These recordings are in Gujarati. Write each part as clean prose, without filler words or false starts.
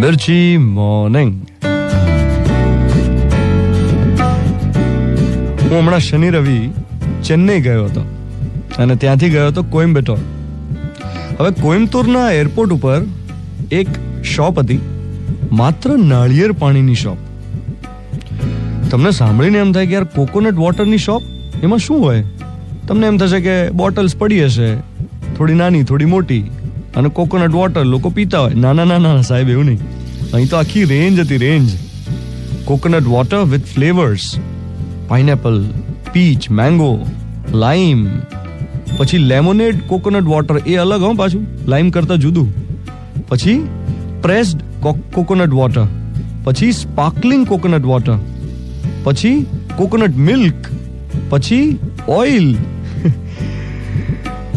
મિર્ચી મોર્નિંગ. હું હમણાં શનિ રવિ ચેન્નઈ ગયો હતો અને ત્યાંથી ગયો હતો કોઇમ્બતુર. હવે કોઇમ્બતુરના એરપોર્ટ ઉપર એક શોપ હતી, માત્ર નાળિયેર પાણીની શોપ. તમને સાંભળીને એમ થાય કે યાર કોકોનટ વોટરની શોપ, એમાં શું હોય? તમને એમ થશે કે બોટલ્સ પડી હશે, થોડી નાની થોડી મોટી, અને કોકોનટ વોટર લોકો પીતા હોય. ના ના ના ના સાહેબ, એવું નહીં. અહીં તો આખી રેન્જ હતી, range. Coconut water with flavours, pineapple, peach, mango, lime, પછી લેમોનેડ કોકોનટ વોટર, એ અલગ હો પાછું, લાઈમ કરતા જુદું. પછી પ્રેસ્ડ કોકોનટ વોટર, પછી સ્પાર્કલિંગ કોકોનટ વોટર, પછી કોકોનટ મિલ્ક, પછી ઓઇલ.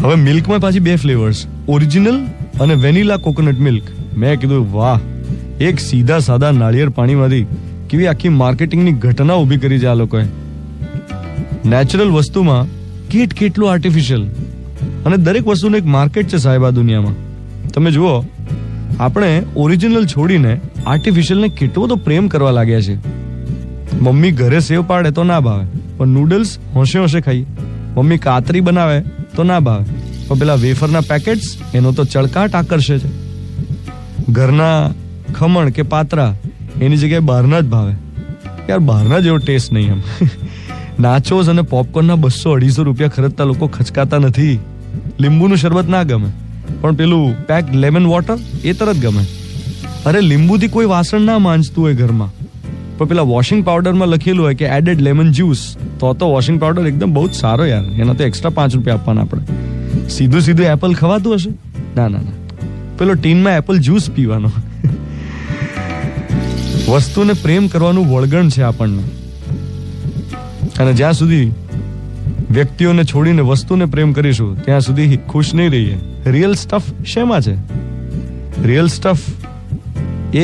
હવે મિલ્કમાં પાછી બે ફ્લેવર્સ, ઓરિજિનલ અને વેનીલા કોકોનટ મિલ્ક. મેં કીધું વાહ, એક સીધા સાદા નાળિયેર પાણીમાંથી કેવી આખી માર્કેટિંગની ઘટના ઊભી કરી છે આ લોકોએ. નેચરલ વસ્તુમાં કેટલું આર્ટિફિશિયલ, અને દરેક વસ્તુનું એક માર્કેટ છે સાહેબ આ દુનિયામાં. તમે જુઓ, આપણે ઓરિજિનલ છોડીને આર્ટિફિશિયલને કેટલો બધો પ્રેમ કરવા લાગ્યા છે. મમ્મી ઘરે સેવ પાડે તો ના ભાવે, પણ નૂડલ્સ હોંશે હોંશે ખાઈએ. મમ્મી કાતરી બનાવે તો ના ભાવે, પણ પેલા વેફરના પેકેટ્સ, એનો તો ચળકાટ આકર્ષે છે. ઘરના ખમણ કે પાત્રા એની જગ્યાએ બહારના જ ભાવે. યાર બહારના જેવો ટેસ્ટ નહીં એમ. નાચોસ અને પોપકોર્નના 200-250 રૂપિયા ખરીદતા લોકો ખચકાતા નથી. લીંબુનું શરબત ના ગમે, પણ પેલું પેક્ડ લેમન વોટર એ તરત ગમે. અરે લીંબુથી કોઈ વાસણ ના માંજતું હોય ઘરમાં, પણ પેલા વોશિંગ પાવડરમાં લખેલું હોય કે એડેડ લેમન જ્યુસ, તો વોશિંગ પાવડર એકદમ બહુ જ સારો યાર. એના તો એક્સ્ટ્રા 5 રૂપિયા આપવાના આપણે. સીધું એપલ ખવાતું હશે? ના ના ના, પેલો ટીનમાં એપલ જ્યુસ પીવાનો. વસ્તુને પ્રેમ કરવાનું વળગણ છે આપણને, અને જ્યાં સુધી વ્યક્તિઓને છોડીને વસ્તુને પ્રેમ કરીશું ત્યાં સુધી ખુશ નહીં રહીએ. રિયલ સ્ટફ શેમાં છે? રિયલ સ્ટફ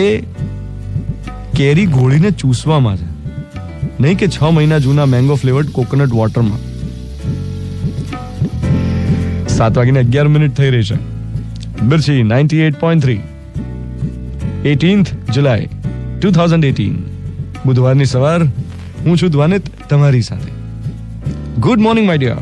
એ કેરી ઘોળીને ચૂસવામાં છે, નહીં કે 6 મહિના જૂના મેંગો ફ્લેવર્ડ કોકોનટ વોટરમાં. 7:11 થઈ રહી છે. મિર્ચી 98.3, 18th જુલાઈ 2018, બુધવારની સવાર. હું છું દ્વાનિત તમારી સાથે. Good morning my dear.